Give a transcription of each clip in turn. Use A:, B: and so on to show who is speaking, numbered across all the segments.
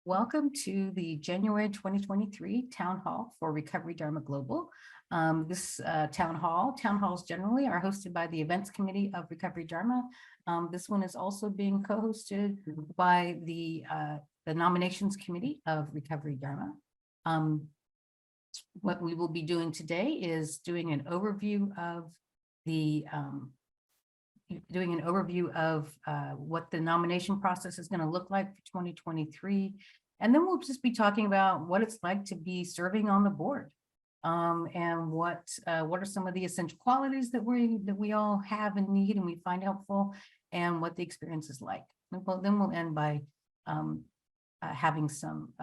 A: Welcome to the January 2023 Town Hall for Recovery Dharma Global. This town halls generally are hosted by the Events Committee of Recovery Dharma. This one is also being co-hosted by the Nominations Committee of Recovery Dharma. What we will be doing today is doing an overview of what the nomination process is going to look like for 2023. And then we'll just be talking about what it's like to be serving on the board, and what are some of the essential qualities that we all have and need and we find helpful, and what the experience is like. Then we'll end by having some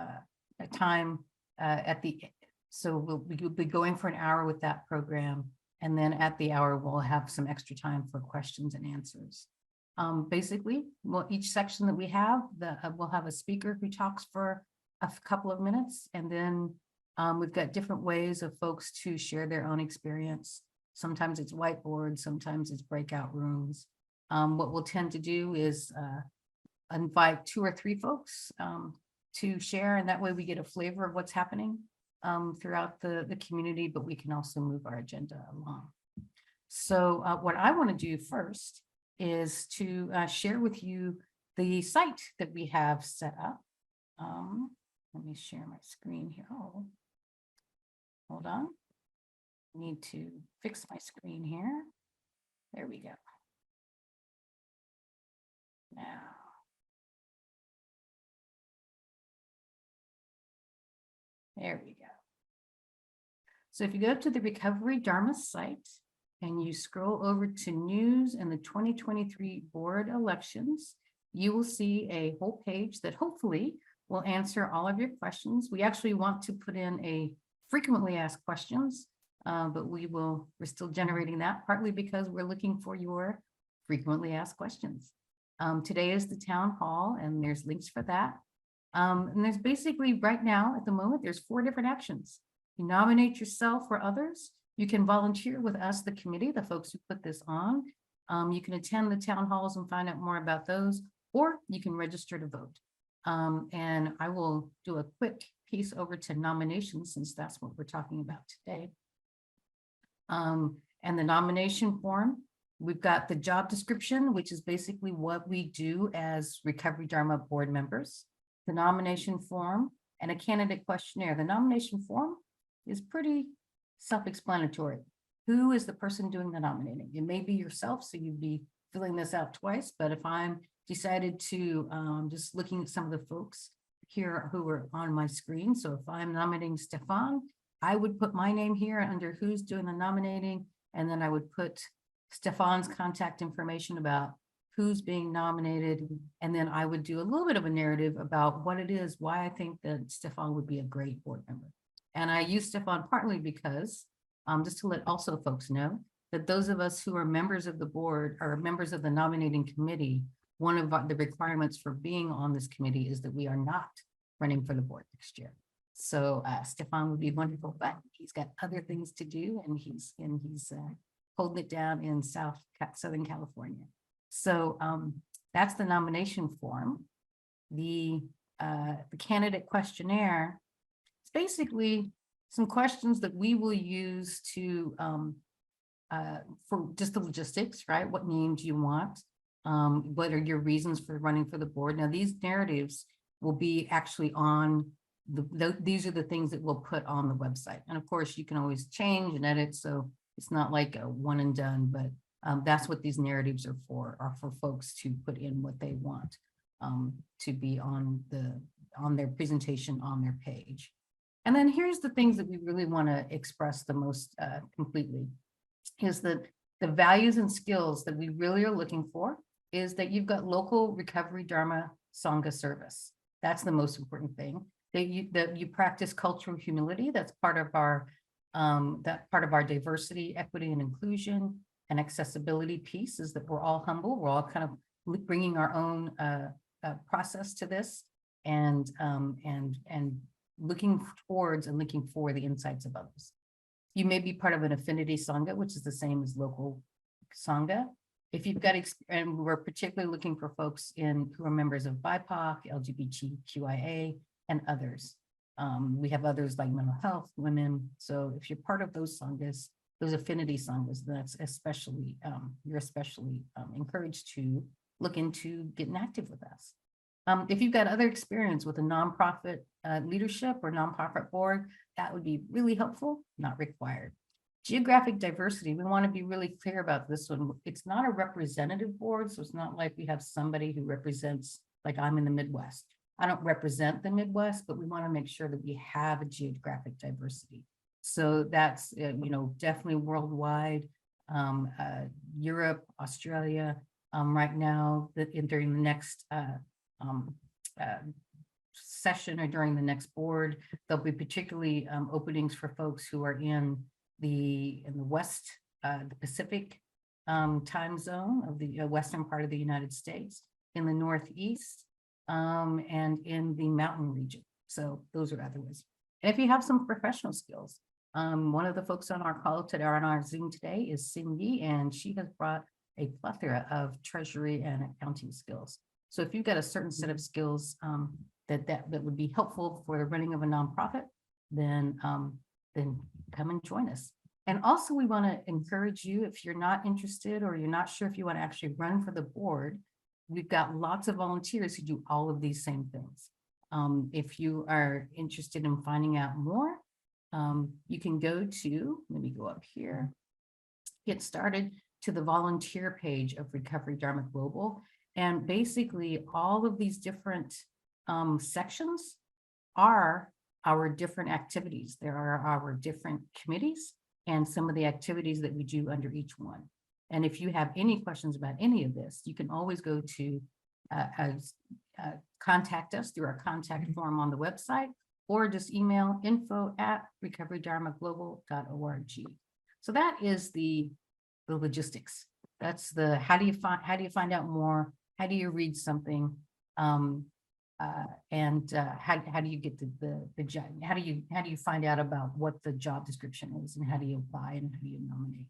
A: time at the end. So we'll be going for an hour with that program. And then at the hour, we'll have some extra time for questions and answers. Basically, each section that we have, we'll have a speaker who talks for a couple of minutes. And then we've got different ways of folks to share their own experience. Sometimes it's whiteboard, sometimes it's breakout rooms. What we'll tend to do is invite 2 or 3 folks to share, and that way we get a flavor of what's happening throughout the community, but we can also move our agenda along. So what I want to do first is to share with you the site that we have set up. Let me share my screen here. Oh, hold on. I need to fix my screen here. There we go. Now. There we go. So if you go to the Recovery Dharma site and you scroll over to news and the 2023 board elections, you will see a whole page that hopefully will answer all of your questions. We actually want to put in a frequently asked questions, but we're still generating that, partly because we're looking for your frequently asked questions. Today is the town hall, and there's links for that. And there's basically right now at the moment, there's 4 different actions. You nominate yourself or others. You can volunteer with us, the committee, the folks who put this on. You can attend the town halls and find out more about those, or you can register to vote. And I will do a quick piece over to nominations, since that's what we're talking about today. And the nomination form, we've got the job description, which is basically what we do as Recovery Dharma board members. The nomination form and a candidate questionnaire. The nomination form is pretty self-explanatory. Who is the person doing the nominating? It may be yourself, so you'd be filling this out twice, but if I'm decided to, just looking at some of the folks here who are on my screen. So if I'm nominating Stefan, I would put my name here under who's doing the nominating, and then I would put Stefan's contact information about who's being nominated, and then I would do a little bit of a narrative about what it is, why I think that Stefan would be a great board member. And I use Stefan partly because, just to let also folks know, that those of us who are members of the board or members of the nominating committee, one of the requirements for being on this committee is that we are not running for the board next year. So Stefan would be wonderful, but he's got other things to do, and he's holding it down in Southern California. So that's the nomination form. The candidate questionnaire is basically some questions that we will use to for just the logistics, right? What name do you want? What are your reasons for running for the board? Now, these narratives will be actually on these are the things that we'll put on the website. And of course, you can always change and edit, so it's not like a one and done, but that's what these narratives are for folks to put in what they want to be on their presentation on their page. And then here's the things that we really want to express the most completely, is that the values and skills that we really are looking for is that you've got local Recovery Dharma Sangha service. That's the most important thing. That you practice cultural humility. That's part of our diversity, equity, and inclusion and accessibility piece, is that we're all humble. We're all kind of bringing our own process to this, and looking towards and looking for the insights of others. You may be part of an affinity Sangha, which is the same as local Sangha. If you've got, and we're particularly looking for folks who are members of BIPOC, LGBTQIA, and others. We have others like mental health, women. So if you're part of those sanghas, those affinity sanghas, that's especially, you're especially encouraged to look into getting active with us. If you've got other experience with a nonprofit leadership or nonprofit board, that would be really helpful, not required. Geographic diversity, we want to be really clear about this one. It's not a representative board, so it's not like we have somebody who represents, like I'm in the Midwest. I don't represent the Midwest, but we want to make sure that we have a geographic diversity. So that's, definitely worldwide, Europe, Australia, right now, during the next session or during the next board, there'll be particularly openings for folks who are in the West, the Pacific time zone of the western part of the United States, in the Northeast, and in the mountain region. So those are other ways. And if you have some professional skills, one of the folks on our call today, or on our Zoom today, is Cindy, and she has brought a plethora of treasury and accounting skills. So if you've got a certain set of skills that would be helpful for the running of a nonprofit, then come and join us. And also, we want to encourage you, if you're not interested or you're not sure if you want to actually run for the board, we've got lots of volunteers who do all of these same things. If you are interested in finding out more, you can go to, let me go up here, get started to the volunteer page of Recovery Dharma Global. And basically all of these different sections are our different activities. There are our different committees and some of the activities that we do under each one. And if you have any questions about any of this, you can always go to contact us through our contact form on the website, or just email info@recoverydharmaglobal.org. So that is the logistics. That's the how do you find out more? How do you read something? And how do you get the job? How do you find out about what the job description is, and how do you apply, and how do you nominate?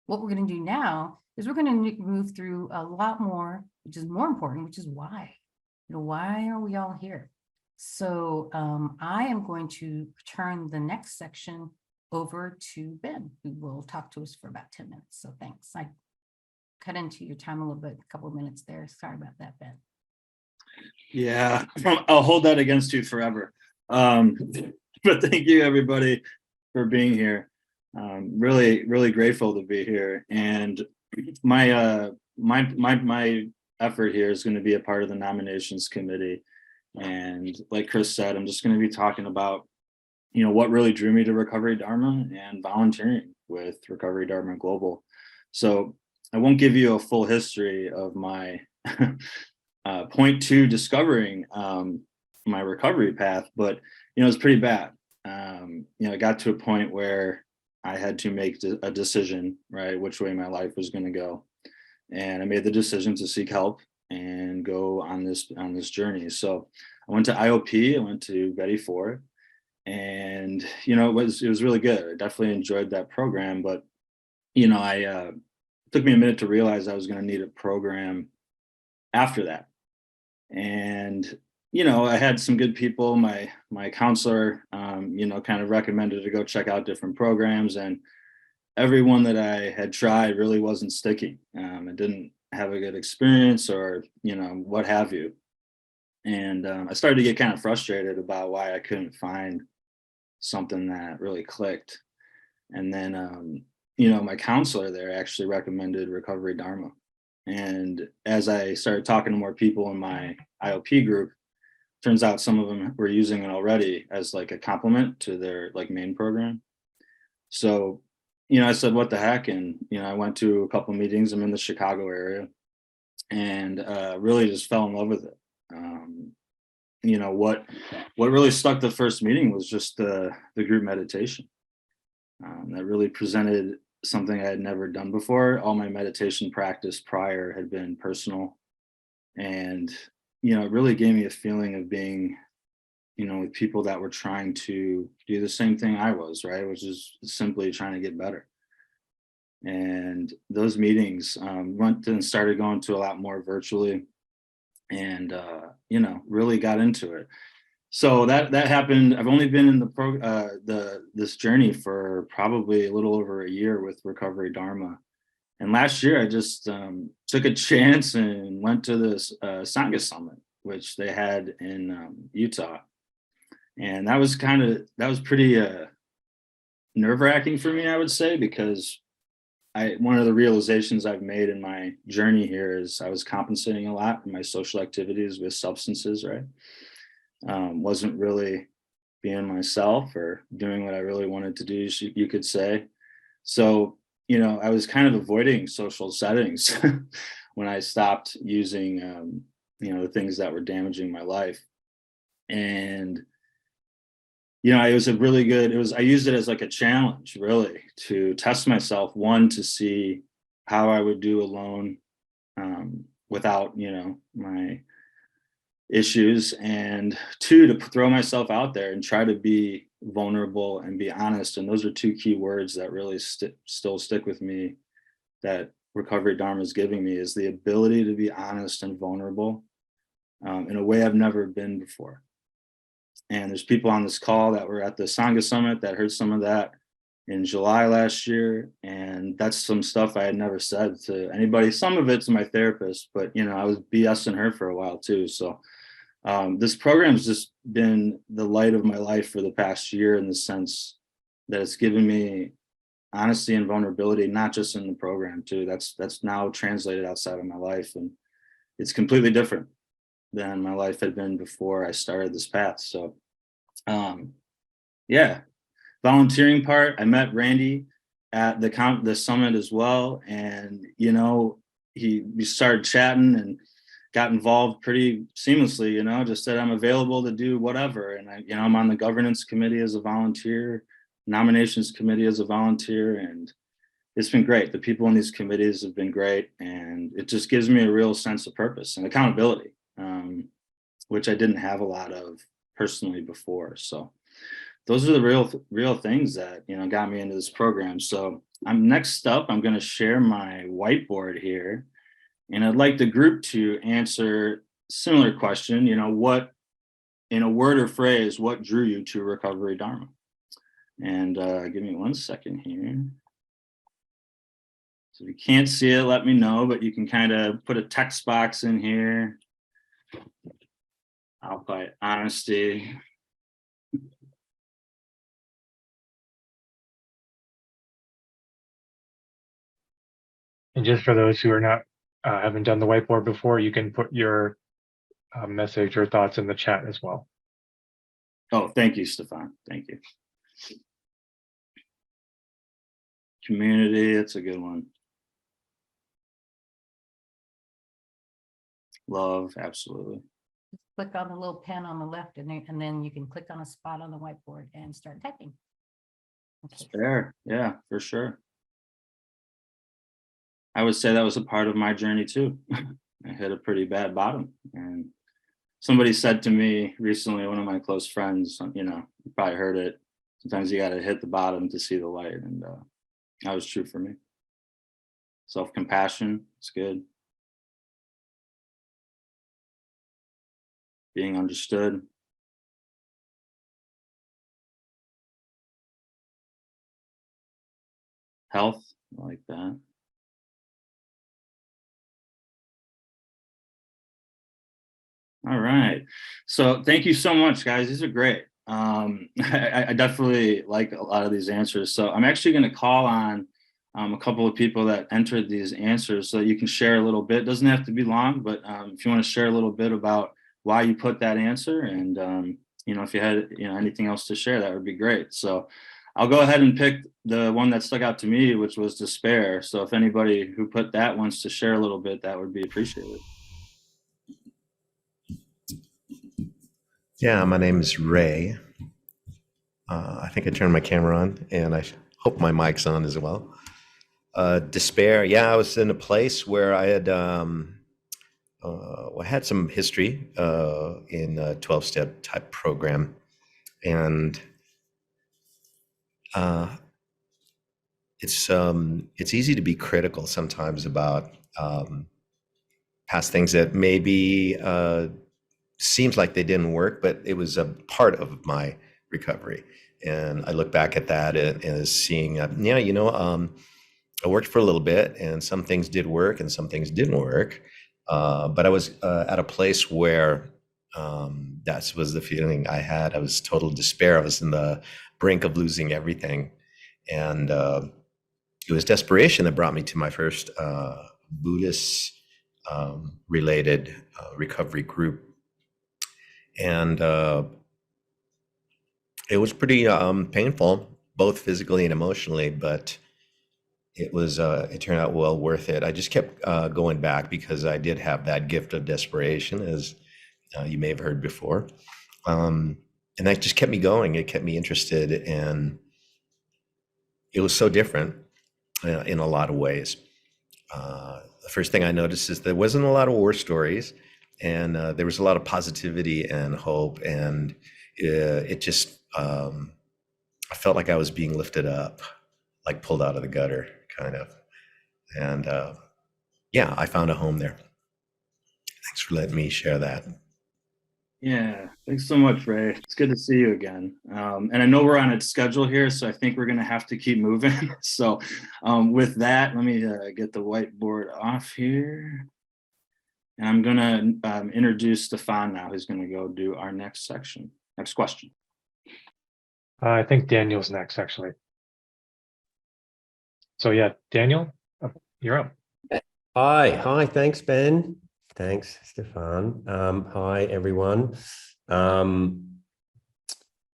A: What we're going to do now is we're going to move through a lot more, which is more important, which is why. Why are we all here? So I am going to turn the next section over to Ben, who will talk to us for about 10 minutes. So thanks. I cut into your time a little bit, a couple of minutes there. Sorry about that, Ben.
B: Yeah, I'll hold that against you forever. But thank you, everybody, for being here. Really, really grateful to be here. And my effort here is going to be a part of the nominations committee. And like Chris said, I'm just going to be talking about, what really drew me to Recovery Dharma and volunteering with Recovery Dharma Global. So I won't give you a full history of my point to discovering my recovery path, but it was pretty bad. I got to a point where I had to make a decision, right, which way my life was going to go, and I made the decision to seek help and go on this journey. So I went to IOP, I went to Betty Ford, and it was really good. I definitely enjoyed that program, but it took me a minute to realize I was going to need a program after that. And I had some good people. My counselor kind of recommended to go check out different programs, and every one that I had tried really wasn't sticking. I didn't have a good experience, or what have you. And I started to get kind of frustrated about why I couldn't find something that really clicked. And then my counselor there actually recommended Recovery Dharma. And as I started talking to more people in my IOP group, turns out some of them were using it already as like a complement to their main program. So, I said, what the heck? And, I went to a couple of meetings. I'm in the Chicago area, and really just fell in love with it. What really stuck the first meeting was just the group meditation. That really presented something I had never done before. All my meditation practice prior had been personal, and it really gave me a feeling of being with people that were trying to do the same thing I was, right, which is simply trying to get better. And those meetings went and started going to a lot more virtually, and really got into it. So that happened. I've only been in this journey for probably a little over a year with Recovery Dharma. And last year I just took a chance and went to this Sangha Summit, which they had in Utah. And that was pretty nerve-wracking for me, I would say, because one of the realizations I've made in my journey here is I was compensating a lot in my social activities with substances, right? Wasn't really being myself or doing what I really wanted to do, you could say. So, I was kind of avoiding social settings when I stopped using, the things that were damaging my life. And I used it as like a challenge, really, to test myself, one, to see how I would do alone without, my issues, and two, to throw myself out there and try to be vulnerable and be honest. And those are two key words that really still stick with me, that Recovery Dharma is giving me, is the ability to be honest and vulnerable in a way I've never been before. And there's people on this call that were at the Sangha Summit that heard some of that in July last year. And that's some stuff I had never said to anybody. Some of it to my therapist, but I was BSing her for a while too. So this program's just been the light of my life for the past year, in the sense that it's given me honesty and vulnerability, not just in the program too. That's now translated outside of my life, and it's completely different than my life had been before I started this path. So, volunteering part, I met Randy at the summit as well. And, we started chatting and got involved pretty seamlessly, just said I'm available to do whatever. And I'm on the governance committee as a volunteer, nominations committee as a volunteer, and it's been great. The people in these committees have been great, and it just gives me a real sense of purpose and accountability, which I didn't have a lot of personally before. So those are the real things that got me into this program. So next up, I'm going to share my whiteboard here, and I'd like the group to answer similar question. What, in a word or phrase, what drew you to Recovery Dharma? And give me 1 second here. So if you can't see it, let me know, but you can kind of put a text box in here. I'll put honesty.
C: And just for those who are not haven't done the whiteboard before, you can put your message or thoughts in the chat as well.
B: Oh, thank you, Stefan. Thank you. Community, that's a good one. Love, absolutely.
A: Click on the little pen on the left, and then you can click on a spot on the whiteboard and start typing. Okay.
B: Fair. Yeah, for sure. I would say that was a part of my journey too. I hit a pretty bad bottom, and somebody said to me recently, one of my close friends, you probably heard it, sometimes you got to hit the bottom to see the light. And that was true for me. Self-compassion, it's good. Being understood. Health, I like that. All right. So thank you so much, guys. These are great. I definitely like a lot of these answers. So I'm actually going to call on a couple of people that entered these answers so that you can share a little bit. It doesn't have to be long, but if you want to share a little bit about why you put that answer, and if you had anything else to share, that would be great. So I'll go ahead and pick the one that stuck out to me, which was despair. So if anybody who put that wants to share a little bit, that would be appreciated.
D: Yeah, my name is Ray. I think I turned my camera on, and I hope my mic's on as well. Despair. Yeah, I was in a place where I had had some history in a 12-step type program, and it's easy to be critical sometimes about past things that maybe seems like they didn't work, but it was a part of my recovery. And I look back at that as seeing, I worked for a little bit, and some things did work and some things didn't work. But I was at a place where that was the feeling I had. I was total despair. I was in the brink of losing everything. And it was desperation that brought me to my first Buddhist related recovery group. And it was pretty painful, both physically and emotionally, but it turned out well worth it. I just kept going back because I did have that gift of desperation, as you may have heard before. And that just kept me going. It kept me interested, and it was so different in a lot of ways. The first thing I noticed is there wasn't a lot of war stories, and there was a lot of positivity and hope, and it just, I felt like I was being lifted up, like pulled out of the gutter, kind of. And yeah, I found a home there. Thanks for letting me share that.
B: Yeah, thanks so much, Ray. It's good to see you again. And I know we're on a schedule here, so I think we're going to have to keep moving. So with that, let me get the whiteboard off here. And I'm going to introduce Stefan now, who's going to go do our next section. Next question.
C: I think Daniel's next, actually. So yeah, Daniel, you're up.
E: Hi, thanks, Ben. Thanks, Stefan. Hi, everyone. Yeah,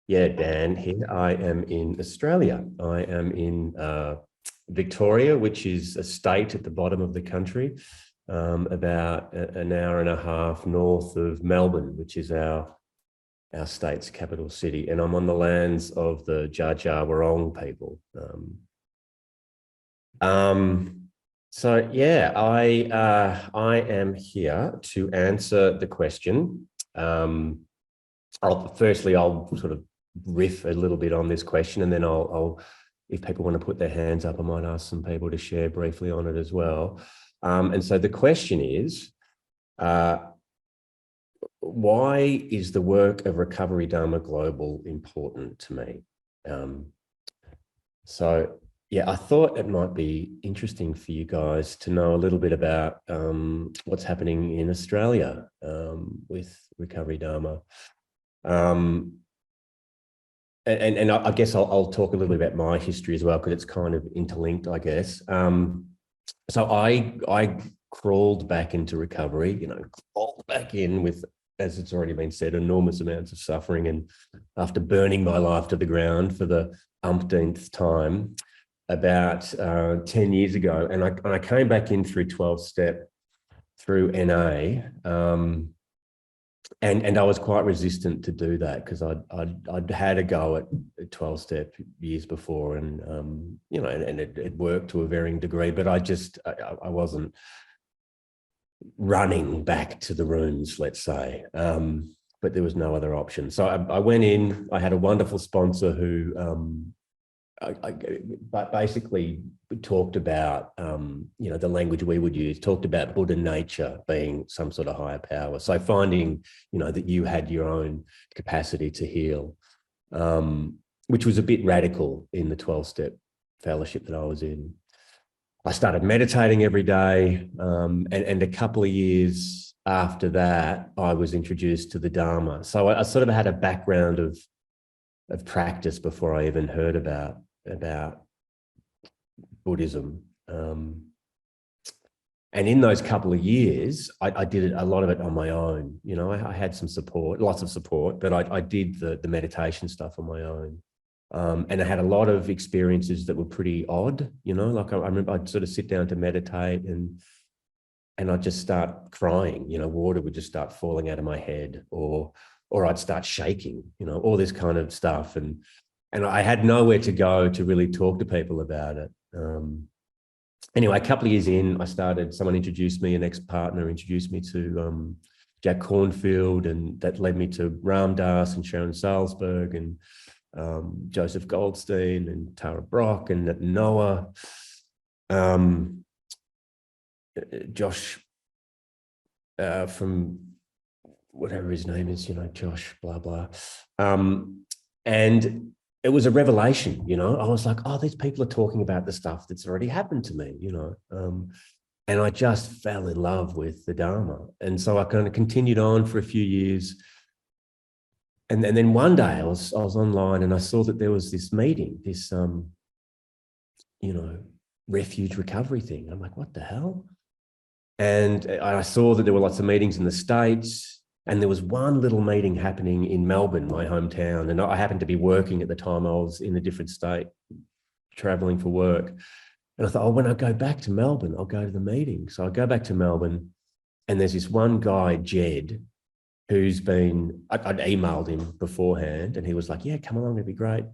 E: Dan here. I am in Australia. I am in Victoria, which is a state at the bottom of the country, about an hour and a half north of Melbourne, which is our state's capital city. And I'm on the lands of the Dja Dja Wurrung people. So yeah, I am here to answer the question. I'll sort of riff a little bit on this question, and then I'll if people want to put their hands up, I might ask some people to share briefly on it as well. And so the question is, why is the work of Recovery Dharma Global important to me? So yeah, I thought it might be interesting for you guys to know a little bit about what's happening in Australia with Recovery Dharma. And I guess I'll talk a little bit about my history as well, because it's kind of interlinked, I guess. So I crawled back into recovery, crawled back in with, as it's already been said, enormous amounts of suffering. And after burning my life to the ground for the umpteenth time, about 10 years ago, and I came back in through 12-step, through NA, and I was quite resistant to do that, because I'd had a go at 12-step years before, and and it worked to a varying degree, but I wasn't running back to the rooms, let's say, but there was no other option. So I went in. I had a wonderful sponsor who but basically talked about, the language we would use, talked about Buddha nature being some sort of higher power. So finding, that you had your own capacity to heal, which was a bit radical in the 12-step fellowship that I was in. I started meditating every day, and a couple of years after that, I was introduced to the Dharma. So I sort of had a background of practice before I even heard about Buddhism. And in those couple of years, I did a lot of it on my own. I had some support, lots of support, but I did the meditation stuff on my own. And I had a lot of experiences that were pretty odd, like I remember I'd sort of sit down to meditate and I'd just start crying, water would just start falling out of my head, or I'd start shaking, all this kind of stuff. And I had nowhere to go to really talk to people about it. Anyway, a couple of years in, someone introduced me, an ex-partner introduced me to Jack Cornfield, and that led me to Ram Dass and Sharon Salzberg. And Joseph Goldstein and Tara Brock and Noah, Josh from whatever his name is, Josh, blah, blah. And it was a revelation, I was like, oh, these people are talking about the stuff that's already happened to me, and I just fell in love with the Dharma. And so I kind of continued on for a few years. And then one day I was online and I saw that there was this meeting, this, refuge recovery thing. I'm like, what the hell? And I saw that there were lots of meetings in the States, and there was one little meeting happening in Melbourne, my hometown. And I happened to be working at the time. I was in a different state, traveling for work. And I thought, when I go back to Melbourne, I'll go to the meeting. So I go back to Melbourne, and there's this one guy, Jed, who's been, I'd emailed him beforehand, and he was like, yeah, come along, it'd be great.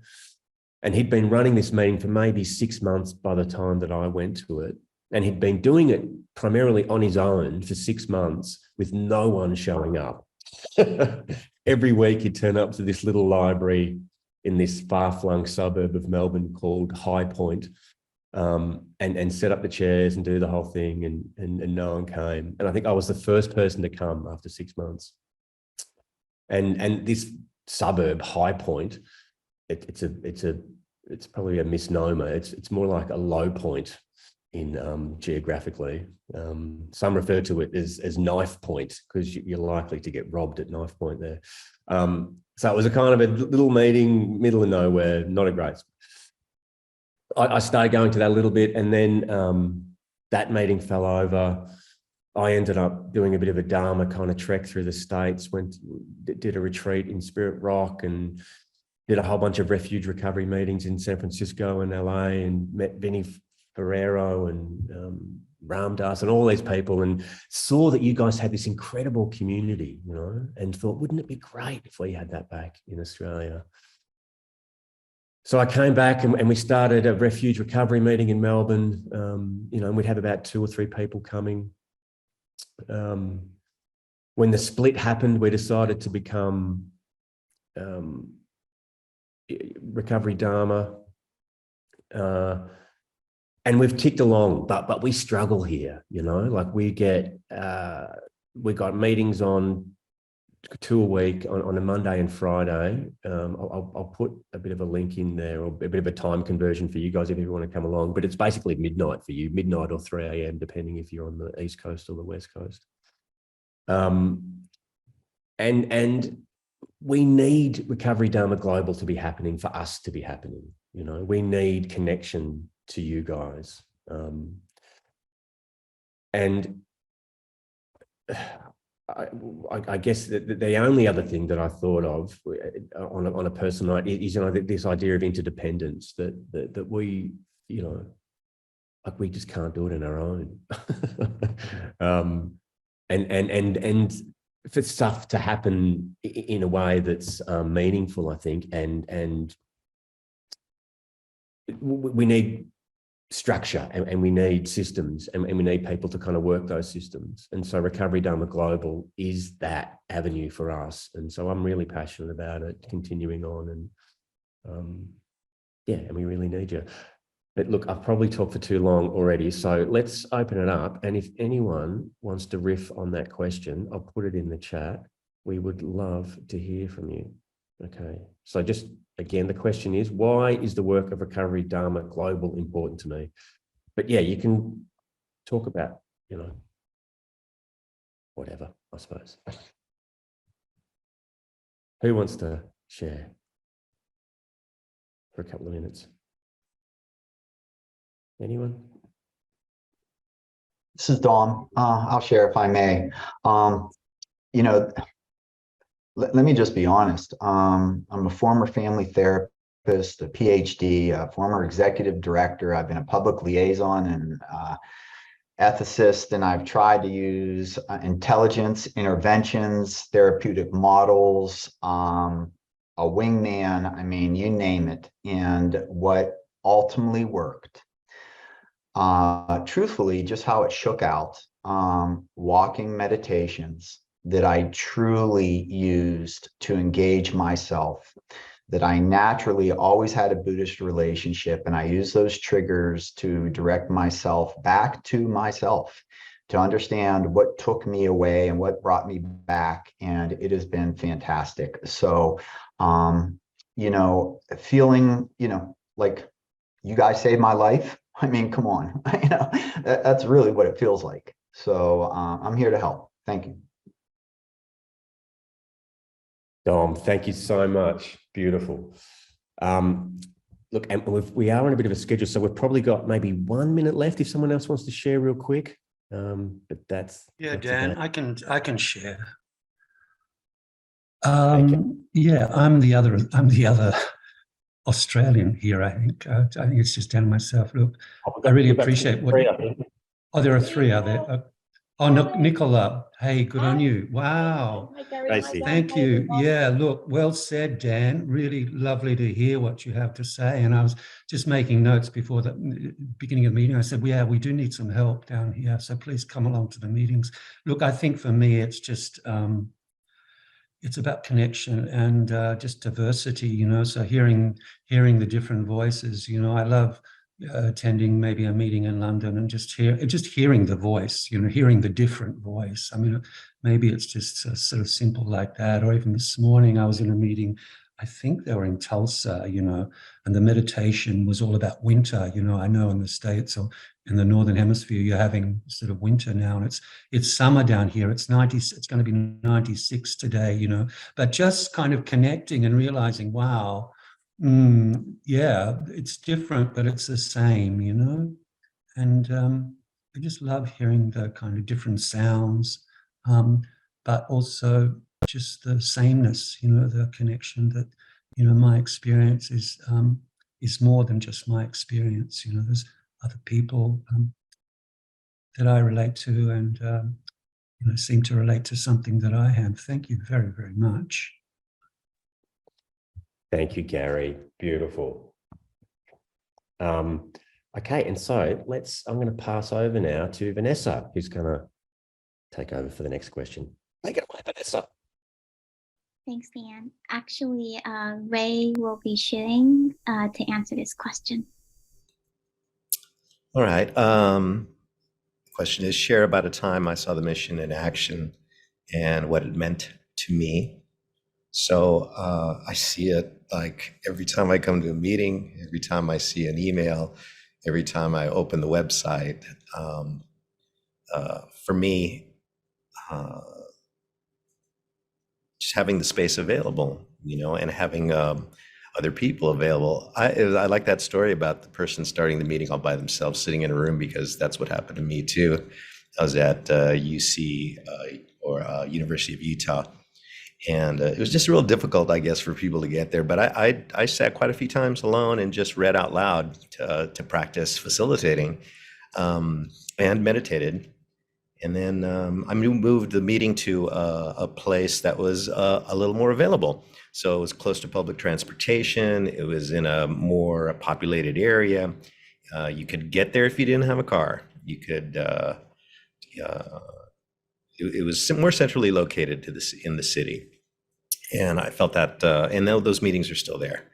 E: And he'd been running this meeting for maybe 6 months by the time that I went to it. And he'd been doing it primarily on his own for 6 months with no one showing up. Every week he'd turn up to this little library in this far-flung suburb of Melbourne called High Point, and set up the chairs and do the whole thing, and no one came. And I think I was the first person to come after 6 months. And this suburb, High Point, it's probably a misnomer. It's more like a low point in geographically. Some refer to it as knife point, because you're likely to get robbed at knife point there. So it was a kind of a little meeting, middle of nowhere, not a great. I started going to that a little bit, and then that meeting fell over. I ended up doing a bit of a Dharma kind of trek through the States, did a retreat in Spirit Rock, and did a whole bunch of refuge recovery meetings in San Francisco and LA, and met Vinny Ferrero and Ram Dass and all these people, and saw that you guys had this incredible community, and thought, wouldn't it be great if we had that back in Australia? So I came back and we started a refuge recovery meeting in Melbourne, and we'd have about 2 or 3 people coming. When the split happened, we decided to become Recovery Dharma, and we've ticked along, but we struggle here, like we got meetings on 2 a week on a Monday and Friday. I'll put a bit of a link in there, or a bit of a time conversion for you guys if you want to come along, but it's basically midnight for you, midnight or 3 a.m, depending if you're on the East Coast or the West Coast. And we need Recovery Dharma Global to be happening for us to be happening. We need connection to you guys. And I guess the only other thing that I thought of on a personal note is, this idea of interdependence, that we, like we just can't do it on our own. And for stuff to happen in a way that's meaningful, I think, and we need structure, and we need systems, and we need people to kind of work those systems. And so Recovery Dharma Global is that avenue for us. And so I'm really passionate about it, continuing on, and and we really need you. But look, I've probably talked for too long already, so let's open it up. And if anyone wants to riff on that question, I'll put it in the chat. We would love to hear from you. Okay, so just again, the question is, why is the work of Recovery Dharma Global important to me? But yeah, you can talk about, whatever, I suppose. Who wants to share for a couple of minutes? Anyone?
F: This is Dom. I'll share if I may. Let me just be honest. I'm a former family therapist, a PhD, a former executive director. I've been a public liaison and ethicist, and I've tried to use intelligence, interventions, therapeutic models, a wingman, I mean, you name it. And what ultimately worked, truthfully, just how it shook out, walking meditations that I truly used to engage myself, that I naturally always had a Buddhist relationship, and I use those triggers to direct myself back to myself, to understand what took me away and what brought me back. And it has been fantastic. So, feeling, like you guys saved my life. I mean, come on, that's really what it feels like. So I'm here to help. Thank you.
E: Dom, thank you so much. Beautiful. Look, and we are on a bit of a schedule, so we've probably got maybe 1 minute left if someone else wants to share real quick. But that's
G: Dan,
E: okay.
G: I can share.
E: Okay.
G: Yeah, I'm the other Australian here. I think it's just down to myself. Look, I really appreciate what. Oh, there are three, are there? Oh, no, Nicola. Hey, good on you. Wow. Thank you. Yeah, look, well said, Dan. Really lovely to hear what you have to say. And I was just making notes before the beginning of the meeting. I said, yeah, we do need some help down here. So please come along to the meetings. Look, I think for me, it's just, it's about connection and just diversity, so hearing the different voices. I love attending maybe a meeting in London and just hearing the voice, hearing the different voice. I mean, maybe it's just sort of simple like that. Or even this morning I was in a meeting, I think they were in Tulsa, and the meditation was all about winter. I know in the States or in the Northern Hemisphere, you're having sort of winter now, and it's summer down here. It's going to be 96 today, but just kind of connecting and realizing, wow, yeah, it's different, but it's the same, and I just love hearing the kind of different sounds, but also just the sameness, the connection that, my experience is more than just my experience. There's other people that I relate to and, seem to relate to something that I have. Thank you very, very much.
E: Thank you, Gary. Beautiful. Okay, and so I'm going to pass over now to Vanessa, who's going to take over for the next question. Take it away, Vanessa.
H: Thanks, Dan. Actually, Ray will be sharing to answer this question.
D: All right. The question is, share about a time I saw the mission in action and what it meant to me. So I see it like every time I come to a meeting, every time I see an email, every time I open the website. For me, just having the space available, and having other people available. I like that story about the person starting the meeting all by themselves, sitting in a room, because that's what happened to me too. I was at UC or University of Utah. And it was just real difficult, I guess, for people to get there. But I sat quite a few times alone and just read out loud to practice facilitating, and meditated. And then I moved the meeting to a place that was a little more available. So it was close to public transportation. It was in a more populated area. You could get there if you didn't have a car. You could. It was more centrally located in the city. And I felt that, and those meetings are still there.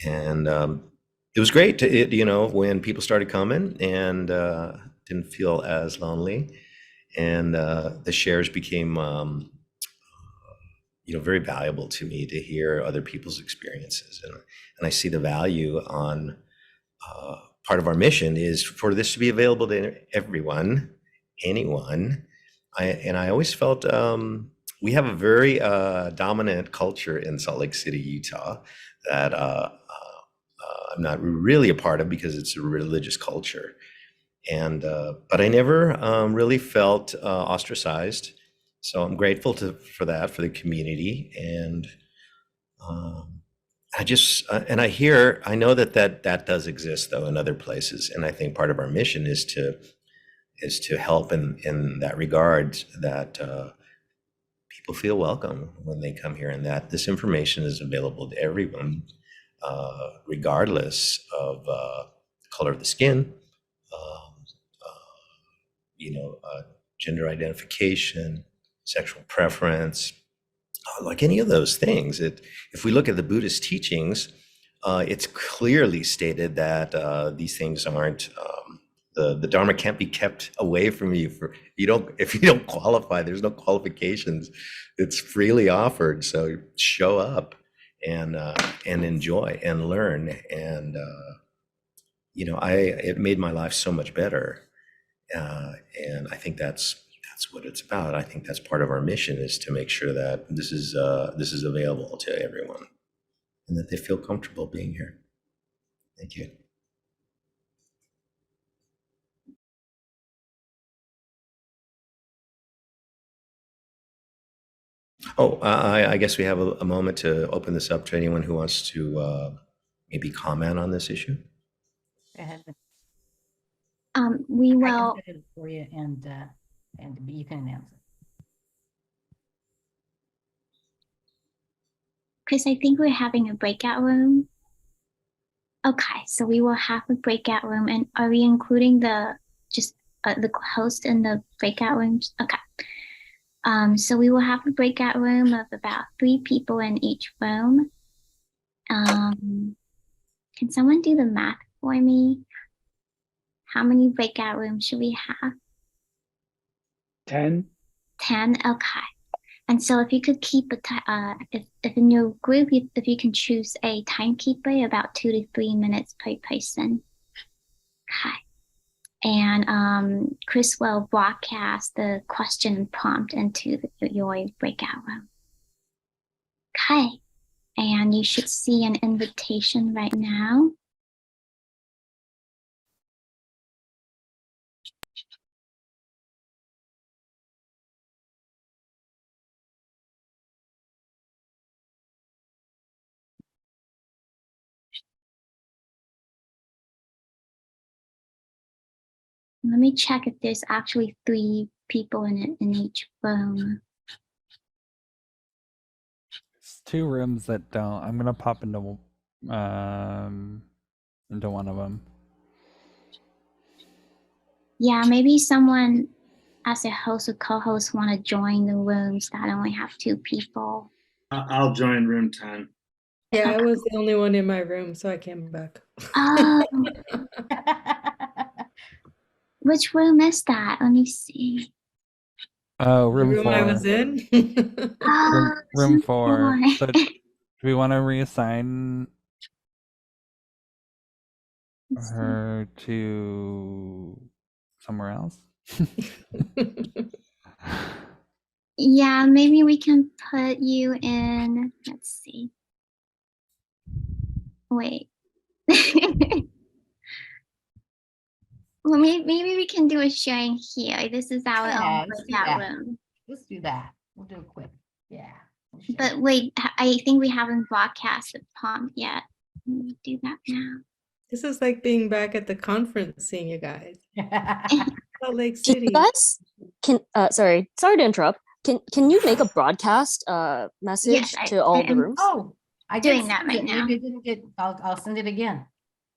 D: And it was great when people started coming and didn't feel as lonely. And the shares became, very valuable to me to hear other people's experiences. And I see the value on part of our mission is for this to be available to everyone, anyone. I always felt we have a very dominant culture in Salt Lake City, Utah, that I'm not really a part of because it's a religious culture. And but I never really felt ostracized. So I'm grateful for that, for the community. And I know that does exist though in other places. And I think part of our mission is to help in that regard, that people feel welcome when they come here, and that this information is available to everyone, regardless of color of the skin, gender identification, sexual preference, like any of those things. If we look at the Buddhist teachings, it's clearly stated that these things aren't the Dharma can't be kept away from you if you don't qualify. There's no qualifications. It's freely offered. So show up and enjoy and learn. And it made my life so much better. And I think that's what it's about. I think that's part of our mission, is to make sure that this is available to everyone and that they feel comfortable being here. Thank you. Oh, I guess we have a moment to open this up to anyone who wants to maybe comment on this issue.
A: Go ahead.
H: We
A: I can
H: will.
A: set it for you, and you can announce it.
H: Chris, I think we're having a breakout room. Okay, so we will have a breakout room, and are we including the host in the breakout rooms? Okay. So we will have a breakout room of about 3 people in each room. Can someone do the math for me? How many breakout rooms should we have?
I: 10.
H: 10, okay. And so if you could keep if in your group, if you can choose a timekeeper, about 2 to 3 minutes per person. Okay. And Chris will broadcast the question prompt into your breakout room. Okay. And you should see an invitation right now. Let me check if there's actually 3 people in each room.
J: It's 2 rooms that don't. I'm gonna pop into one of them.
H: Yeah, maybe someone as a host or co-host want to join the rooms that only have 2 people.
B: I'll join room 10.
K: Yeah, I was the only one in my room, so I came back.
H: Which room is that? Let me see.
J: Oh,
K: The
J: room
K: room
J: 4.
K: I was in.
J: Room 4.
H: 4.
J: So do we want to reassign her to somewhere else?
H: Yeah, maybe we can put you in. Let's see. Wait. Well, maybe we can do a sharing here. This is our own breakout room.
A: Let's do that. We'll do it quick. Yeah.
H: But wait, I think we haven't broadcast the prompt yet. Let me do that now.
K: This is like being back at the conference, seeing you guys. Salt Lake
L: Can
K: City.
L: you guys sorry to interrupt. Can you make a broadcast message
H: Yes,
L: to all the rooms?
A: Oh, I
H: doing that right now.
A: Maybe I didn't get. I'll send it again.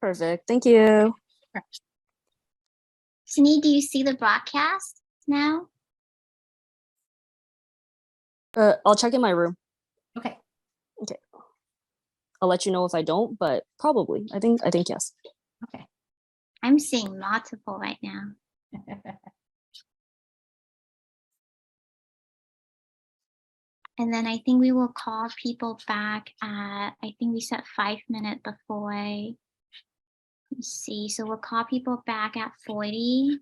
L: Perfect. Thank you.
H: Sini, do you see the broadcast now?
L: I'll check in my room.
A: Okay.
L: Okay. I'll let you know if I don't, but probably. I think yes.
A: Okay.
H: I'm seeing multiple right now. And then I think we will call people back at, I think we set 5 minutes before. Let's see. So we'll call people back at 40.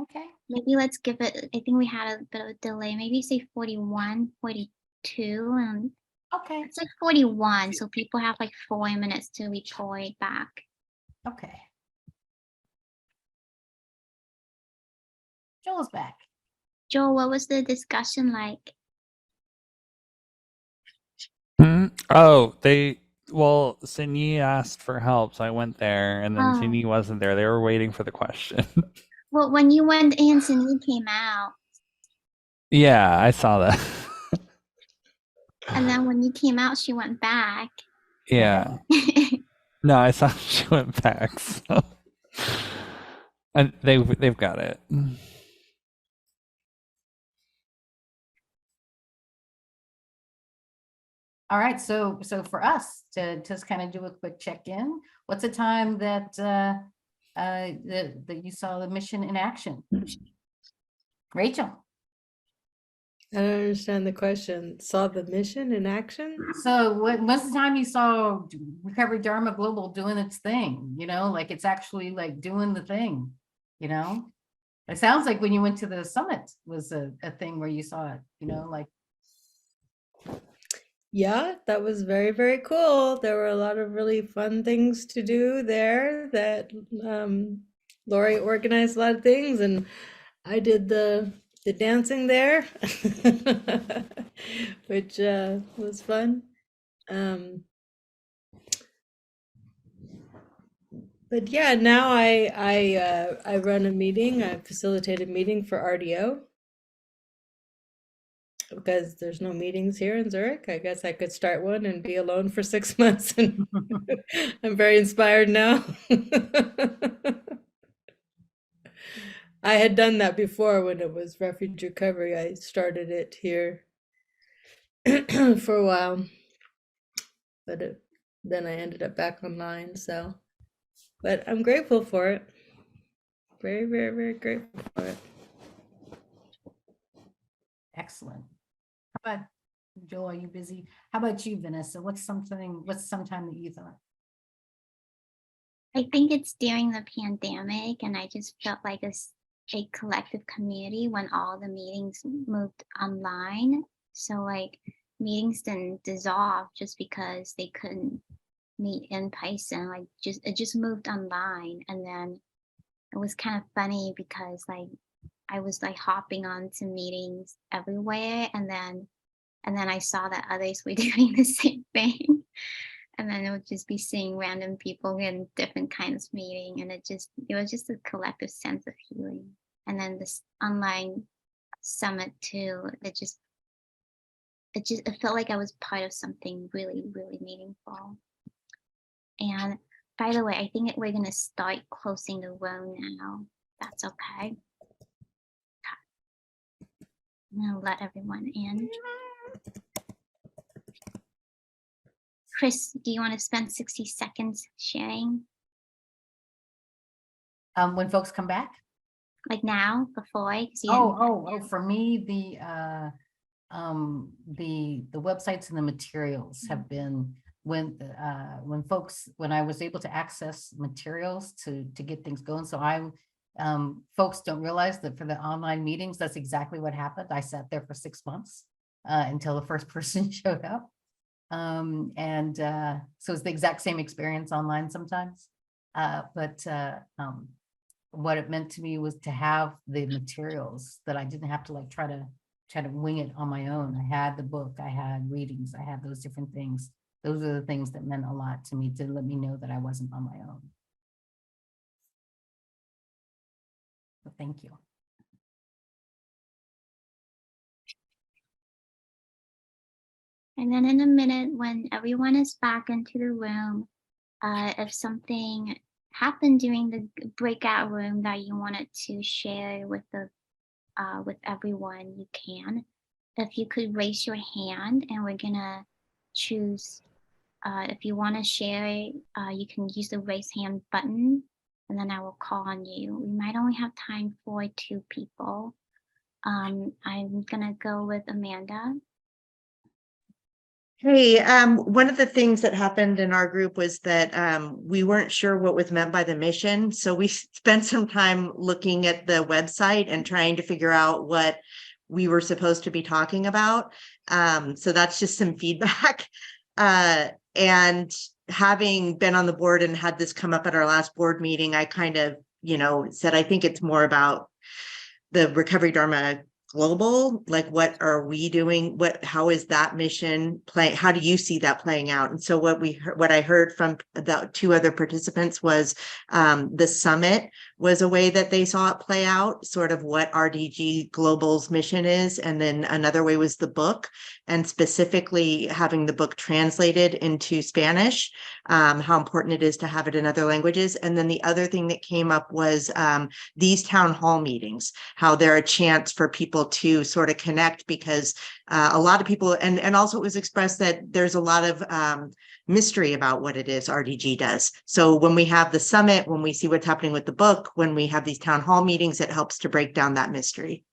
A: Okay.
H: Maybe let's give it, I think we had a bit of a delay. Maybe say 41, 42. And
A: Okay.
H: it's like 41. So people have like 4 minutes to report back.
A: Okay. Joel's back.
H: Joel, what was the discussion like?
J: Oh, Cindy asked for help, so I went there, and then
H: Oh.
J: Cindy wasn't there. They were waiting for the question.
H: Well, when you went in, Cindy came out.
J: Yeah, I saw that.
H: And then when you came out, she went back.
J: Yeah. No, I saw she went back. So. And they've got it.
A: All right, so for us to just kind of do a quick check-in, what's the time that that you saw the mission in action? Rachel.
K: I don't understand the question. Saw the mission in action?
A: So when's the time you saw Recovery Dharma Global doing its thing? You know, like it's actually like doing the thing, you know? It sounds like when you went to the summit was a thing where you saw it, you know, like.
K: Yeah, that was very, very cool. There were a lot of really fun things to do there that Lori organized a lot of things, and I did the dancing there, which was fun. But yeah, now I run a meeting. I facilitate a meeting for RDO because there's no meetings here in Zurich. I guess I could start one and be alone for 6 months, and I'm very inspired now. I had done that before when it was Refuge Recovery. I started it here for a while, but then I ended up back online. So, but I'm grateful for it. Very, very, very grateful for it.
A: Excellent. How about Joel? Are you busy? How about you, Vanessa? What's some time that you thought?
H: I think it's during the pandemic, and I just felt like a collective community when all the meetings moved online. So like meetings didn't dissolve just because they couldn't meet in person. Like it just moved online, and then it was kind of funny because like I was like hopping on to meetings everywhere, and then I saw that others were doing the same thing. And then it would just be seeing random people in different kinds of meeting. And it was just a collective sense of healing. And then this online summit too, it felt like I was part of something really, really meaningful. And by the way, I think we're gonna start closing the room now. That's okay. I'm gonna let everyone in. Chris, do you want to spend 60 seconds sharing?
A: When folks come back?
H: Like now, before?
A: For me, the websites and the materials have been when I was able to access materials to get things going. So folks don't realize that for the online meetings, that's exactly what happened. I sat there for 6 months until the first person showed up. So it's the exact same experience online sometimes. But what it meant to me was to have the materials that I didn't have to like try to wing it on my own. I had the book, I had readings, I had those different things. Those are the things that meant a lot to me, to let me know that I wasn't on my own. So thank you.
H: And then in a minute, when everyone is back into the room, if something happened during the breakout room that you wanted to share with everyone, you can. If you could raise your hand, and we're gonna choose. If you want to share, you can use the raise hand button, and then I will call on you. We might only have time for 2 people. I'm gonna go with Amanda.
I: Hey, one of the things that happened in our group was that we weren't sure what was meant by the mission. So we spent some time looking at the website and trying to figure out what we were supposed to be talking about. So that's just some feedback. And having been on the board and had this come up at our last board meeting, I kind of, said, I think it's more about the Recovery Dharma Global, like what are we doing? How is that mission playing? How do you see that playing out? And so what I heard from the 2 other participants was the summit was a way that they saw it play out, sort of what RDG Global's mission is. And then another way was the book. and specifically having the book translated into Spanish, how important it is to have it in other languages. And then the other thing that came up was these town hall meetings, how they're a chance for people to sort of connect, because a lot of people, and also it was expressed that there's a lot of mystery about what it is RDG does. So when we have the summit, when we see what's happening with the book, when we have these town hall meetings, it helps to break down that mystery.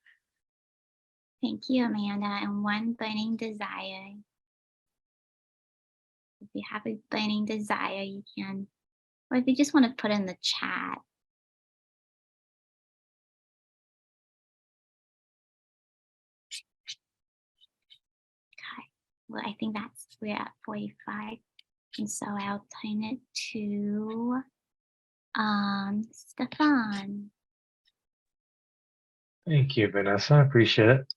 H: Thank you, Amanda. And one burning desire. If you have a burning desire, you can, or if you just want to put in the chat. Okay. Well, I think we're at 45. And so I'll turn it to Stefan.
C: Thank you, Vanessa. I appreciate it.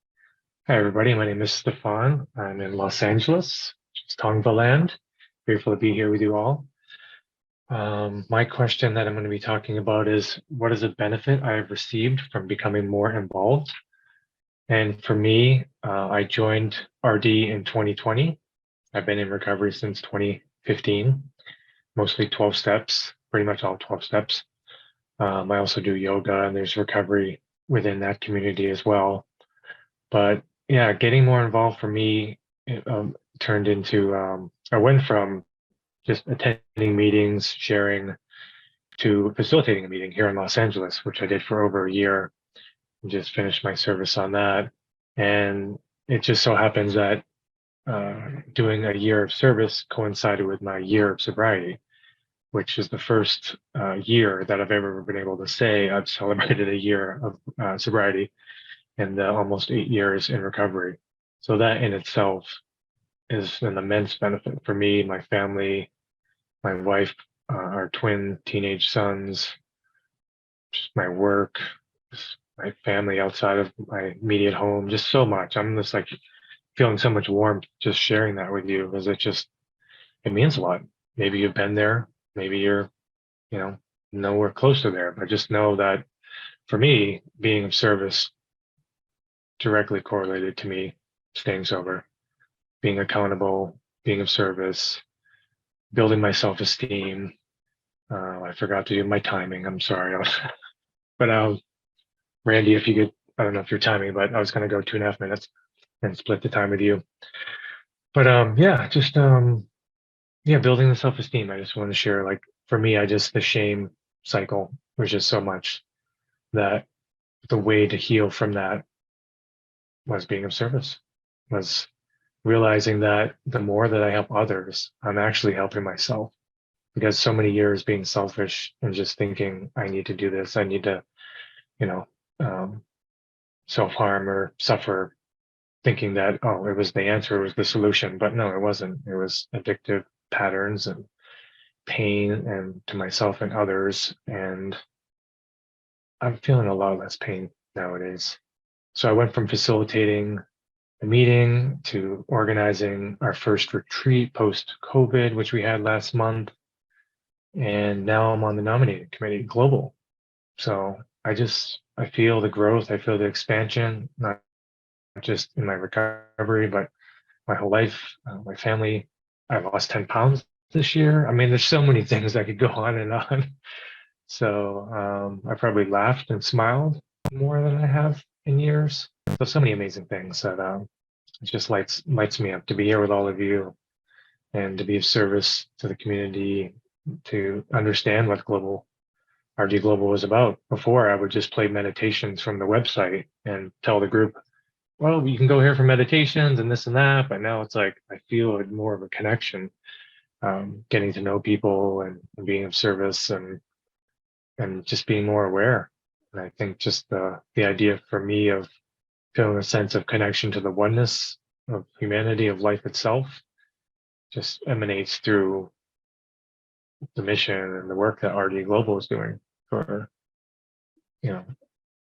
C: Hi, everybody. My name is Stefan. I'm in Los Angeles, which is Tongva land. Grateful to be here with you all. My question that I'm going to be talking about is, what is a benefit I have received from becoming more involved? And for me, I joined RD in 2020. I've been in recovery since 2015, mostly 12 steps, pretty much all 12 steps. I also do yoga, and there's recovery within that community as well. But yeah, getting more involved for me turned into, I went from just attending meetings, sharing, to facilitating a meeting here in Los Angeles, which I did for over a year. Just finished my service on that. And it just so happens that doing a year of service coincided with my year of sobriety, which is the first year that I've ever been able to say I've celebrated a year of sobriety and almost 8 years in recovery. So that in itself is an immense benefit for me, my family, my wife, our twin teenage sons, just my work, just my family outside of my immediate home, just so much. I'm just like feeling so much warmth just sharing that with you, because it means a lot. Maybe you've been there, maybe you're, nowhere close to there, but just know that for me, being of service directly correlated to me staying sober, being accountable, being of service, building my self-esteem. I forgot to do my timing. I'm sorry. But Randy, if you could, I don't know if you're timing, but I was going to go 2.5 minutes and split the time with you. But building the self-esteem. I just want to share, like, for me, the shame cycle was just so much that the way to heal from that was being of service, was realizing that the more that I help others, I'm actually helping myself, because so many years being selfish and just thinking I need to do this, I need to, self-harm or suffer, thinking that, oh, it was the answer, it was the solution. But no, it wasn't. It was addictive patterns and pain, and to myself and others. And I'm feeling a lot less pain nowadays. So I went from facilitating a meeting to organizing our first retreat post-COVID, which we had last month. And now I'm on the nominating committee global. So I feel the growth, I feel the expansion, not just in my recovery, but my whole life, my family. I lost 10 pounds this year. I mean, there's so many things that could go on and on. So I probably laughed and smiled more than I have in years. So many amazing things that it just lights me up to be here with all of you and to be of service to the community, to understand what RD Global was about. Before, I would just play meditations from the website and tell the group, well, you can go here for meditations and this and that. But now it's like, I feel more of a connection, getting to know people and being of service and just being more aware. And I think just the idea for me of feeling a sense of connection to the oneness of humanity, of life itself, just emanates through the mission and the work that RD Global is doing for,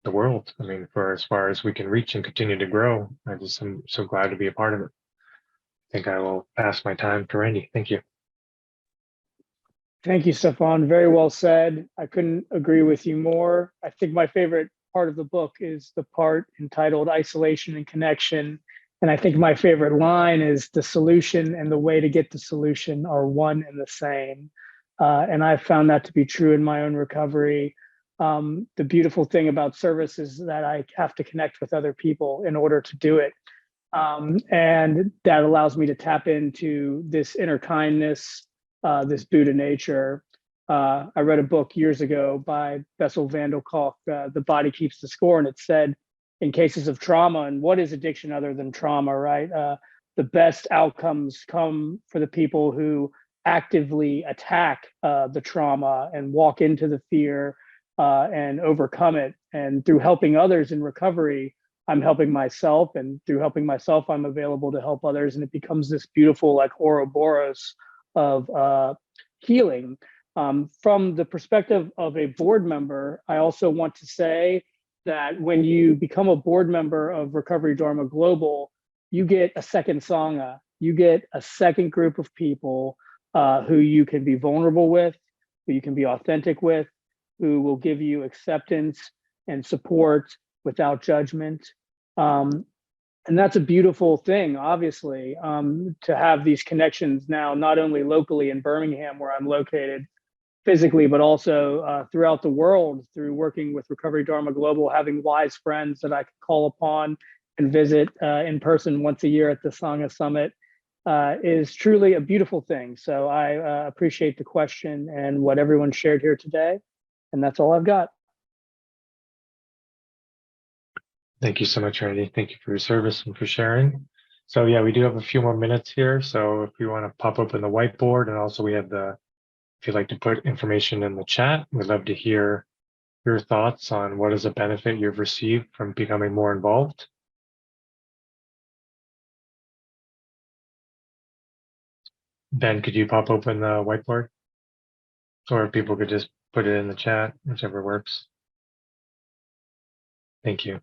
C: the world. I mean, for as far as we can reach and continue to grow. I'm so glad to be a part of it. I think I will pass my time to Randy. Thank you.
M: Thank you, Stefan. Very well said. I couldn't agree with you more. I think my favorite part of the book is the part entitled Isolation and Connection. And I think my favorite line is the solution and the way to get the solution are one and the same. And I've found that to be true in my own recovery. The beautiful thing about service is that I have to connect with other people in order to do it. And that allows me to tap into this inner kindness, this Buddha nature. I read a book years ago by Bessel van der Kolk, The Body Keeps the Score, and it said, in cases of trauma, and what is addiction other than trauma, right? The best outcomes come for the people who actively attack the trauma and walk into the fear and overcome it. And through helping others in recovery, I'm helping myself, and through helping myself, I'm available to help others. And it becomes this beautiful, like Ouroboros of healing. From the perspective of a board member, I also want to say that when you become a board member of Recovery Dharma Global, you get a second Sangha. You get a second group of people who you can be vulnerable with, who you can be authentic with, who will give you acceptance and support without judgment. And that's a beautiful thing, obviously, to have these connections now, not only locally in Birmingham, where I'm located physically, but also throughout the world through working with Recovery Dharma Global, having wise friends that I can call upon and visit in person once a year at the Sangha Summit is truly a beautiful thing. So I appreciate the question and what everyone shared here today. And that's all I've got.
C: Thank you so much, Randy. Thank you for your service and for sharing. So yeah, we do have a few more minutes here. So if you want to pop open the whiteboard, and also we have if you'd like to put information in the chat, we'd love to hear your thoughts on what is a benefit you've received from becoming more involved. Ben, could you pop open the whiteboard? Or people could just put it in the chat, whichever works. Thank you.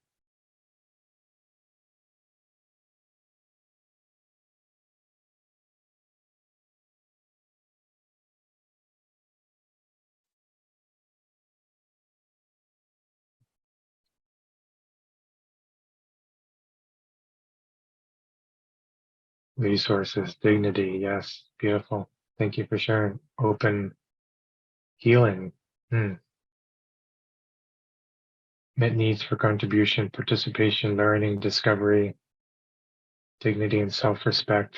C: Resources, dignity, yes, beautiful. Thank you for sharing. Open healing. Met needs for contribution, participation, learning, discovery, dignity and self-respect.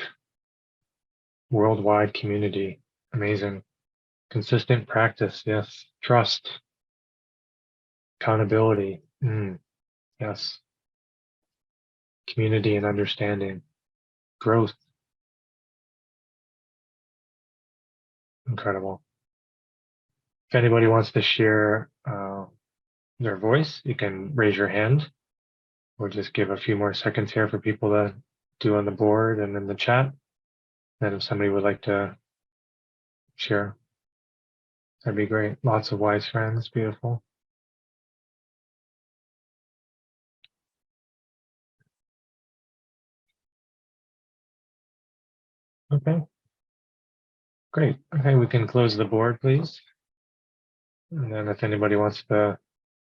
C: Worldwide community, amazing. Consistent practice, yes. Trust, accountability, yes. Community and understanding, growth. Incredible. If anybody wants to share their voice, you can raise your hand. We'll just give a few more seconds here for people to do on the board and in the chat. And if somebody would like to share, that'd be great. Lots of wise friends, beautiful. Okay, great. Okay, we can close the board, please. And then if anybody wants to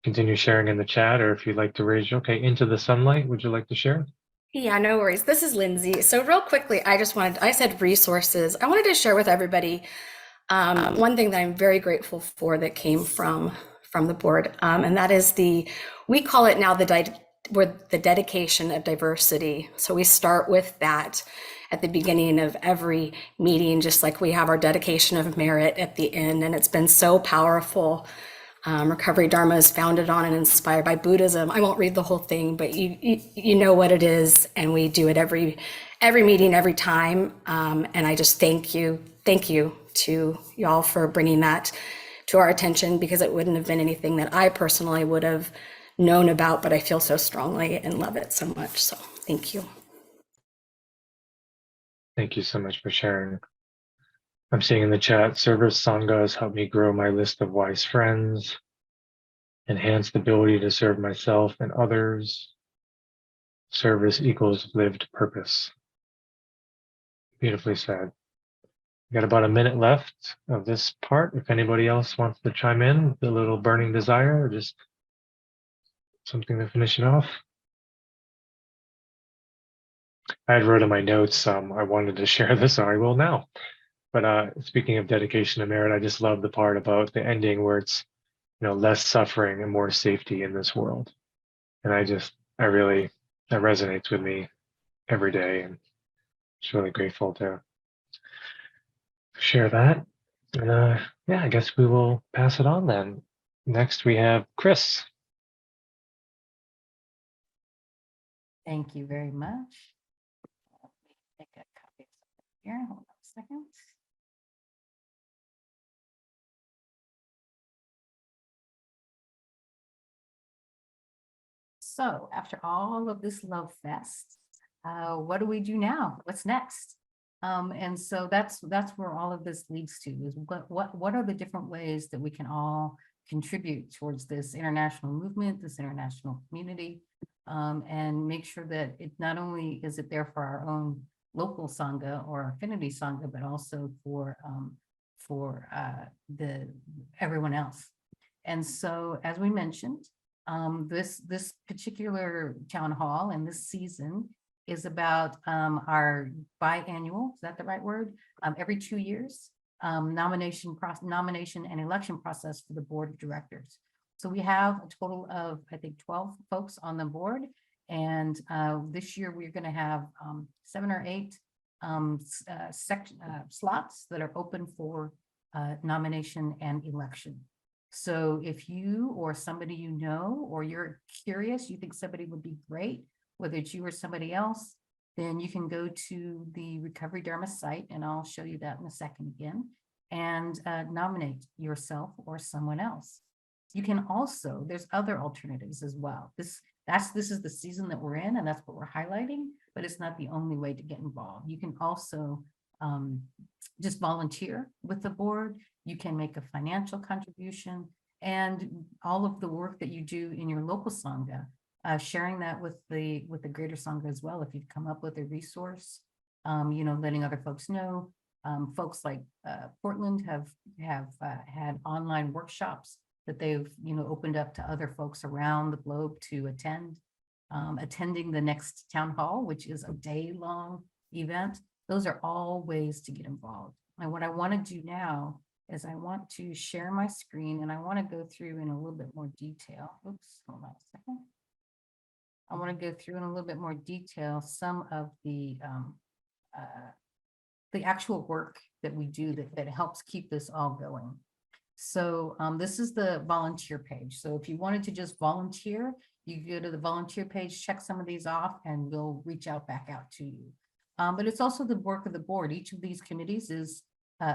C: continue sharing in the chat, or if you'd like to raise, okay, Into the Sunlight, would you like to share?
N: Yeah, no worries. This is Lindsay. So real quickly, I said resources. I wanted to share with everybody one thing that I'm very grateful for that came from the board, and that is we call it now the dedication of diversity. So we start with that at the beginning of every meeting, just like we have our dedication of merit at the end, and it's been so powerful. Recovery Dharma is founded on and inspired by Buddhism. I won't read the whole thing, but you know what it is, and we do it every meeting, every time. And I just thank you to y'all for bringing that to our attention, because it wouldn't have been anything that I personally would have known about, but I feel so strongly and love it so much. So thank you.
C: Thank you so much for sharing. I'm seeing in the chat, Service Sangha has helped me grow my list of wise friends, enhance the ability to serve myself and others. Service equals lived purpose. Beautifully said. We got about a minute left of this part. If anybody else wants to chime in with a little burning desire or just something to finish it off. I had wrote in my notes, I wanted to share this, so I will now. But speaking of dedication to merit, I just love the part about the ending where it's, less suffering and more safety in this world. And I really, that resonates with me every day, and just really grateful to share that. And yeah, I guess we will pass it on then. Next, we have Chris.
A: Thank you very much. Let me take a copy of something here. Hold on a second. So after all of this love fest, what do we do now? What's next? And so that's where all of this leads to, is what are the different ways that we can all contribute towards this international movement, this international community, and make sure that it not only is it there for our own local Sangha or affinity Sangha, but also for the everyone else. And so, as we mentioned, this particular town hall and this season is about our biannual, is that the right word? Every 2 years, nomination and election process for the board of directors. So we have a total of, I think, 12 folks on the board. And this year we're going to have 7 or 8 slots that are open for nomination and election. So if you or somebody you know, or you're curious, you think somebody would be great, whether it's you or somebody else, then you can go to the Recovery Dharma site, and I'll show you that in a second again, and nominate yourself or someone else. You can also, there's other alternatives as well. This is the season that we're in, and that's what we're highlighting, but it's not the only way to get involved. You can also just volunteer with the board. You can make a financial contribution, and all of the work that you do in your local Sangha, sharing that with the greater Sangha as well. If you've come up with a resource, letting other folks know. Folks like Portland have had online workshops that they've opened up to other folks around the globe to attend. Attending the next town hall, which is a day-long event. Those are all ways to get involved. And what I want to do now is I want to share my screen, and I want to go through in a little bit more detail. Oops, hold on a second. I want to go through in a little bit more detail some of the actual work that we do that helps keep this all going. So this is the volunteer page. So if you wanted to just volunteer, you go to the volunteer page, check some of these off, and we'll reach back out to you. But it's also the work of the board. Each of these committees is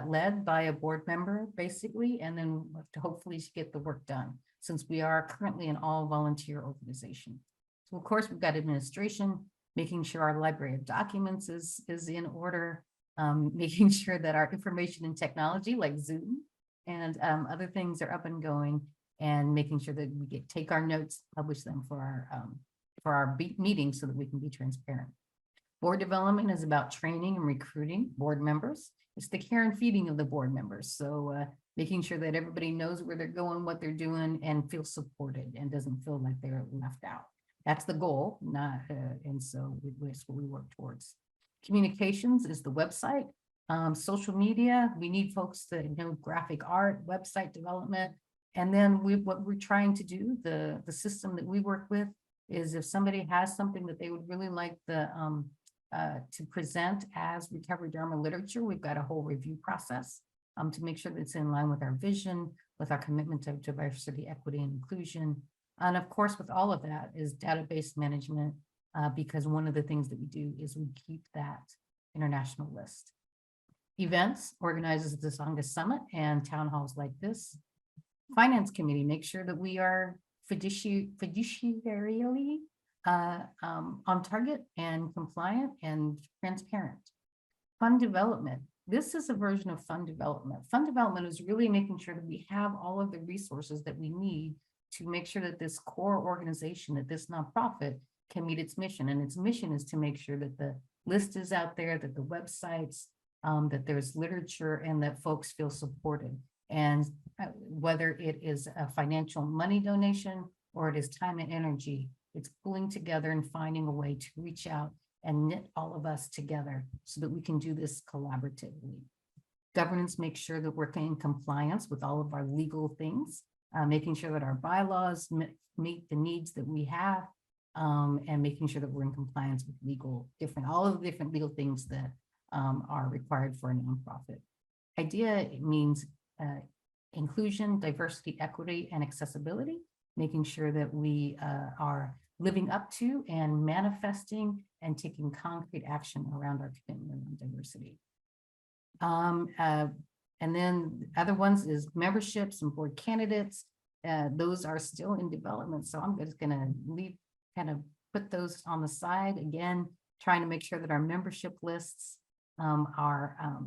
A: led by a board member, basically, and then to hopefully get the work done, since we are currently an all-volunteer organization. So of course, we've got administration, making sure our library of documents is in order, making sure that our information and technology like Zoom and other things are up and going, and making sure that we take our notes, publish them for our meetings so that we can be transparent. Board development is about training and recruiting board members. It's the care and feeding of the board members. So making sure that everybody knows where they're going, what they're doing, and feels supported and doesn't feel like they're left out. That's the goal, and so that's what we work towards. Communications is the website. Social media, we need folks that know graphic art, website development. And then what we're trying to do, the system that we work with, is if somebody has something that they would really like to present as Recovery Dharma literature, we've got a whole review process to make sure that it's in line with our vision, with our commitment to diversity, equity, and inclusion. And of course, with all of that is database management, because one of the things that we do is we keep that international list. Events organizes the Sangha Summit and town halls like this. Finance committee, make sure that we are fiduciarily on target and compliant and transparent. Fund development. This is a version of fund development. Fund development is really making sure that we have all of the resources that we need to make sure that this core organization, that this nonprofit, can meet its mission. And its mission is to make sure that the list is out there, that the websites, that there's literature, and that folks feel supported. And whether it is a financial money donation or it is time and energy, it's pulling together and finding a way to reach out and knit all of us together so that we can do this collaboratively. Governance makes sure that we're in compliance with all of our legal things, making sure that our bylaws meet the needs that we have, and making sure that we're in compliance with all of the different legal things that are required for a nonprofit. IDEA means inclusion, diversity, equity, and accessibility, making sure that we are living up to and manifesting and taking concrete action around our commitment on diversity. And then other ones is memberships and board candidates. Those are still in development. So I'm just gonna put those on the side. Again, trying to make sure that our membership lists are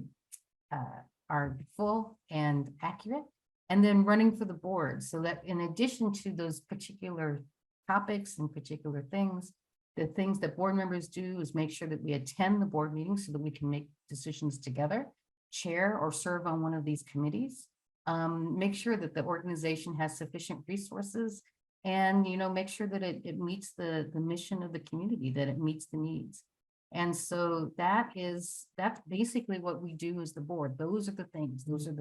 A: full and accurate. And then running for the board, so that in addition to those particular topics and particular things, the things that board members do is make sure that we attend the board meetings so that we can make decisions together, chair or serve on one of these committees, make sure that the organization has sufficient resources, and make sure that it meets the mission of the community, that it meets the needs. And so that's basically what we do as the board. Those are the things, those are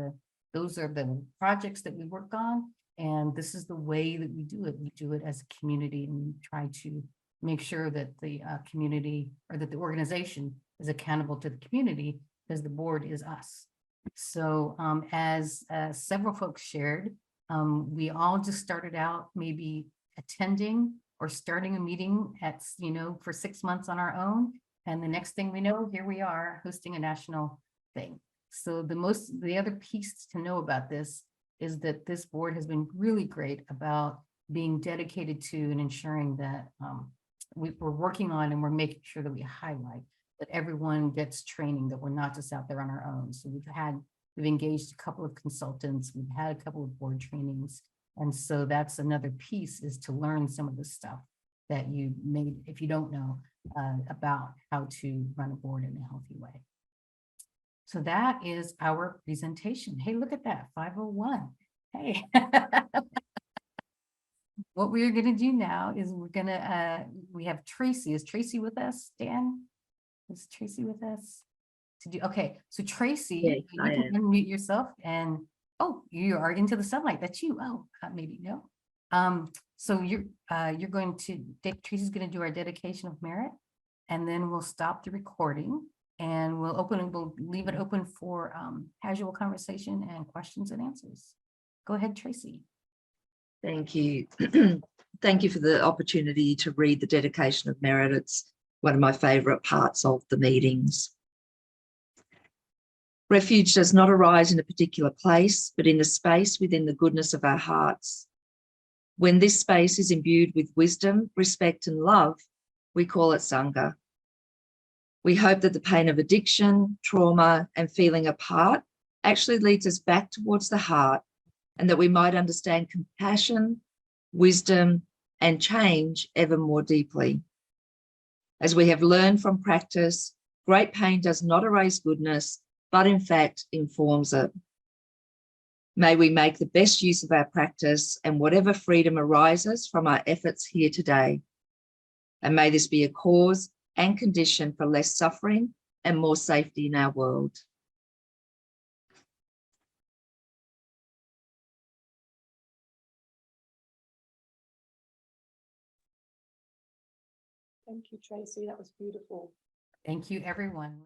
A: the projects that we work on, and this is the way that we do it. We do it as a community, and we try to make sure that the community, or that the organization, is accountable to the community, because the board is us. So as several folks shared, we all just started out maybe attending or starting a meeting at, for 6 months on our own. And the next thing we know, here we are hosting a national thing. So the other piece to know about this is that this board has been really great about being dedicated to and ensuring that we're working on, and we're making sure that we highlight that everyone gets training, that we're not just out there on our own. So we've engaged a couple of consultants, we've had a couple of board trainings. And so that's another piece, is to learn some of the stuff that you may, if you don't know, about how to run a board in a healthy way. So that is our presentation. Hey, look at that, 5:01. Hey. What we're gonna do now is we have Tracy. Is Tracy with us, Dan? Is Tracy with us? Okay, so Tracy,
O: Yes,
A: you
O: I
A: can
O: am.
A: unmute yourself, and you are into the sunlight. That's you. Maybe no. So Tracy's going to do our dedication of merit, and then we'll stop the recording, and we'll leave it open for casual conversation and questions and answers. Go ahead, Tracy.
O: Thank you. Thank you for the opportunity to read the dedication of merit. It's one of my favourite parts of the meetings. Refuge does not arise in a particular place, but in the space within the goodness of our hearts. When this space is imbued with wisdom, respect, and love, we call it Sangha. We hope that the pain of addiction, trauma, and feeling apart actually leads us back towards the heart, and that we might understand compassion, wisdom, and change ever more deeply. As we have learned from practice, great pain does not erase goodness, but in fact informs it. May we make the best use of our practice and whatever freedom arises from our efforts here today. And may this be a cause and condition for less suffering and more safety in our world.
P: Thank you, Tracy. That was beautiful.
A: Thank you, everyone.